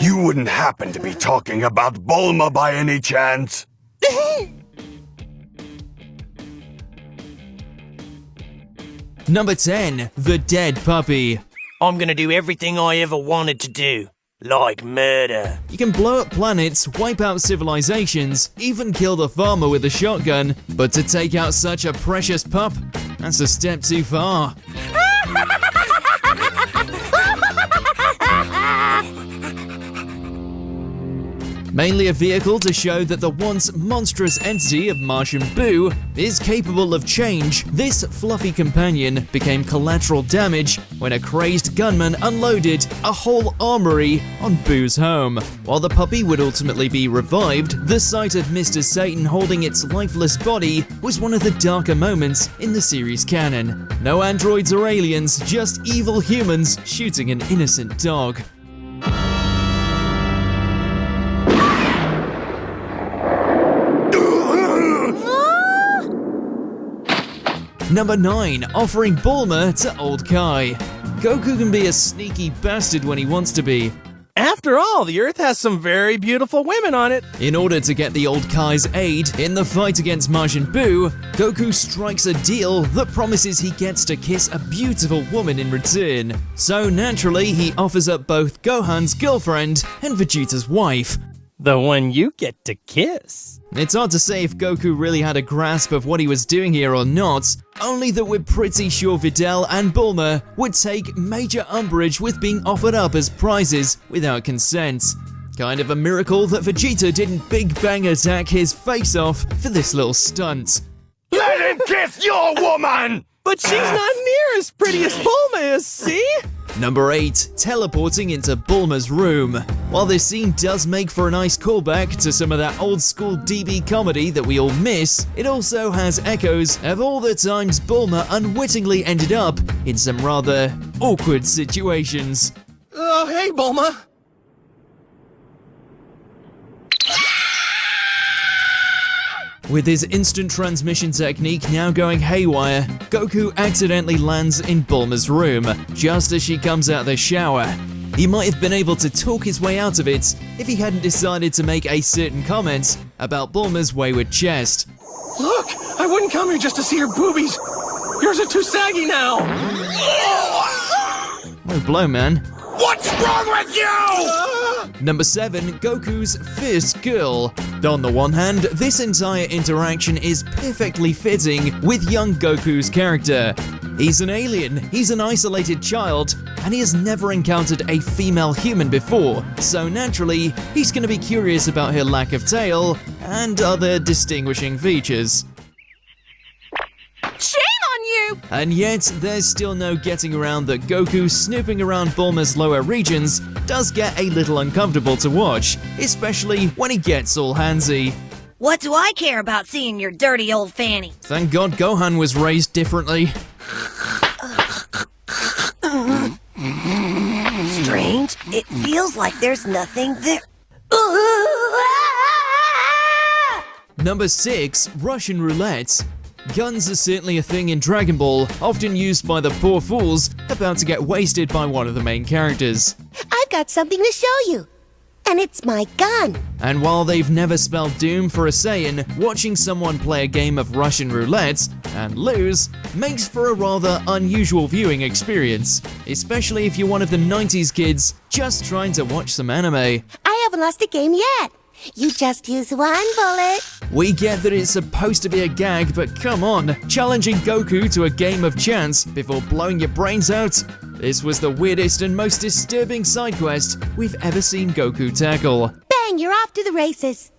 You wouldn't happen to be talking about Bulma by any chance? Number 10. The Dead Puppy. I'm gonna do everything I ever wanted to do. Like murder. You can blow up planets, wipe out civilizations, even kill the farmer with a shotgun, but to take out such a precious pup, that's a step too far. Mainly a vehicle to show that the once monstrous entity of Martian Boo is capable of change, this fluffy companion became collateral damage when a crazed gunman unloaded a whole armory on Boo's home. While the puppy would ultimately be revived, the sight of Mr. Satan holding its lifeless body was one of the darker moments in the series canon. No androids or aliens, just evil humans shooting an innocent dog. Number 9. Offering Bulma to Old Kai. Goku can be a sneaky bastard when he wants to be. After all, the Earth has some very beautiful women on it. In order to get the Old Kai's aid in the fight against Majin Buu, Goku strikes a deal that promises he gets to kiss a beautiful woman in return. So naturally, he offers up both Gohan's girlfriend and Vegeta's wife. The one you get to kiss. It's hard to say if Goku really had a grasp of what he was doing here or not, only that we're pretty sure Videl and Bulma would take major umbrage with being offered up as prizes without consent. Kind of a miracle that Vegeta didn't Big Bang attack his face off for this little stunt. Let him kiss your woman! But she's not near as pretty as Bulma is, see? Number 8. Teleporting into Bulma's room. While this scene does make for a nice callback to some of that old school DB comedy that we all miss, it also has echoes of all the times Bulma unwittingly ended up in some rather awkward situations. Oh, hey, Bulma. With his instant transmission technique now going haywire, Goku accidentally lands in Bulma's room, just as she comes out of the shower. He might have been able to talk his way out of it if he hadn't decided to make a certain comment about Bulma's wayward chest. Look, I wouldn't come here just to see her boobies. Yours are too saggy now. No blow, man. What's wrong with you? Number 7. Goku's first girl. On the one hand, this entire interaction is perfectly fitting with young Goku's character. He's an alien, he's an isolated child, and he has never encountered a female human before, so naturally, he's gonna be curious about her lack of tail and other distinguishing features. And yet, there's still no getting around that Goku snooping around Bulma's lower regions does get a little uncomfortable to watch, especially when he gets all handsy. What do I care about seeing your dirty old fanny? Thank God Gohan was raised differently. Strange. It feels like there's nothing there. Number 6. Russian Roulettes. Guns are certainly a thing in Dragon Ball, often used by the poor fools about to get wasted by one of the main characters. I've got something to show you, and it's my gun. And while they've never spelled doom for a Saiyan, watching someone play a game of Russian roulette and lose makes for a rather unusual viewing experience, especially if you're one of the 90s kids just trying to watch some anime. I haven't lost a game yet. You just use one bullet. We get that it's supposed to be a gag, but come on, challenging Goku to a game of chance before blowing your brains out? This was the weirdest and most disturbing side quest we've ever seen Goku tackle. Bang, you're off to the races.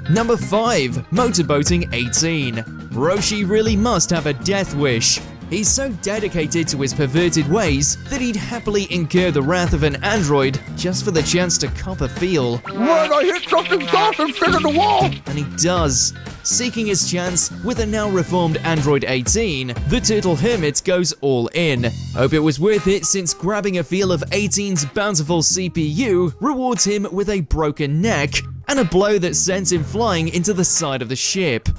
Number 5. Motorboating 18. Roshi really must have a death wish. He's so dedicated to his perverted ways that he'd happily incur the wrath of an android just for the chance to cop a feel. When I hit something soft and fit in the wall! And he does. Seeking his chance with a now reformed Android 18, the Turtle Hermit goes all in. Hope it was worth it since grabbing a feel of 18's bountiful CPU rewards him with a broken neck and a blow that sends him flying into the side of the ship.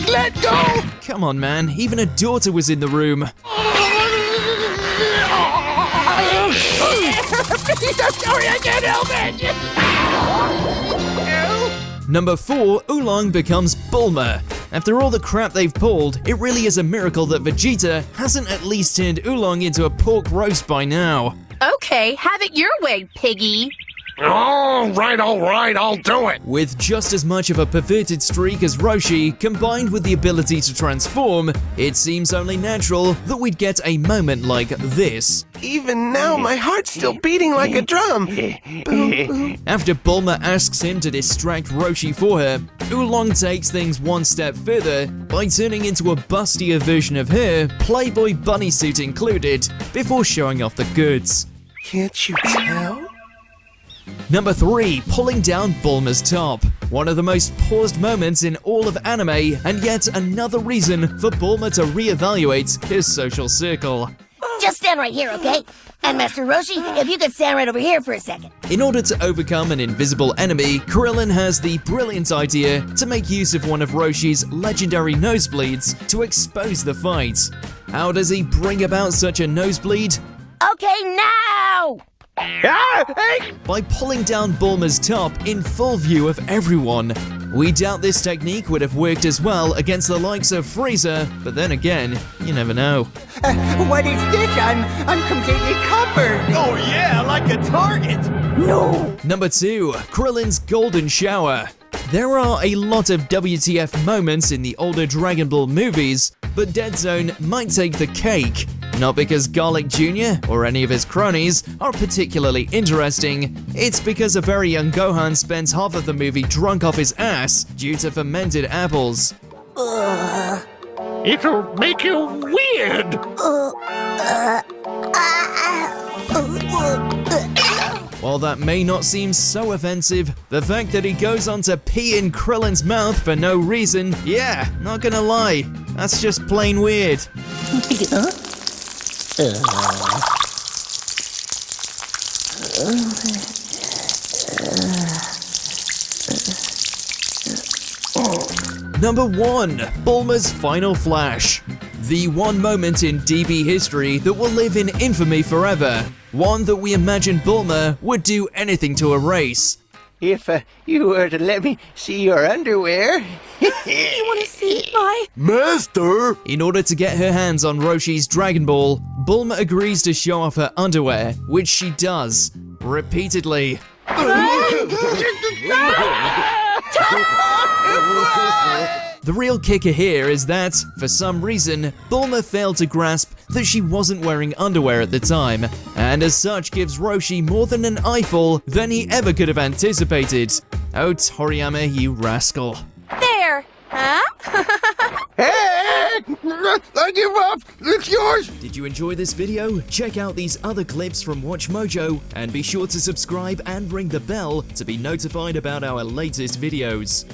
Let go! Come on, man, even a daughter was in the room. I'm sorry, I can't help it! Number 4, Oolong becomes Bulma. After all the crap they've pulled, it really is a miracle that Vegeta hasn't at least turned Oolong into a pork roast by now. Okay, have it your way, piggy. All right, I'll do it. With just as much of a perverted streak as Roshi, combined with the ability to transform, it seems only natural that we'd get a moment like this. Even now, my heart's still beating like a drum. Boom, boom. After Bulma asks him to distract Roshi for her, Oolong takes things one step further by turning into a bustier version of her, Playboy bunny suit included, before showing off the goods. Can't you tell? Number 3, pulling down Bulma's top. One of the most paused moments in all of anime, and yet another reason for Bulma to reevaluate his social circle. Just stand right here, okay? And Master Roshi, if you could stand right over here for a second. In order to overcome an invisible enemy, Krillin has the brilliant idea to make use of one of Roshi's legendary nosebleeds to expose the fight. How does he bring about such a nosebleed? Okay, now! By pulling down Bulma's top in full view of everyone. We doubt this technique would have worked as well against the likes of Frieza, but then again, you never know. What is this? I'm completely covered. Oh yeah, like a target. Number 2, Krillin's Golden Shower. There are a lot of WTF moments in the older Dragon Ball movies, but Dead Zone might take the cake. Not because Garlic Jr. or any of his cronies are particularly interesting, it's because a very young Gohan spends half of the movie drunk off his ass due to fermented apples. It'll make you weird. While that may not seem so offensive, the fact that he goes on to pee in Krillin's mouth for no reason, yeah, not gonna lie, that's just plain weird. Number 1, Bulma's final flash. The one moment in DB history that will live in infamy forever. One that we imagine Bulma would do anything to erase. If you were to let me see your underwear. You want to see my... Master! In order to get her hands on Roshi's Dragon Ball, Bulma agrees to show off her underwear, which she does, repeatedly. The real kicker here is that, for some reason, Bulma failed to grasp that she wasn't wearing underwear at the time, and as such gives Roshi more than an eyeful than he ever could have anticipated. Oh, Toriyama, you rascal. There! Huh? Hey! I give up! It's yours! Did you enjoy this video? Check out these other clips from WatchMojo, and be sure to subscribe and ring the bell to be notified about our latest videos.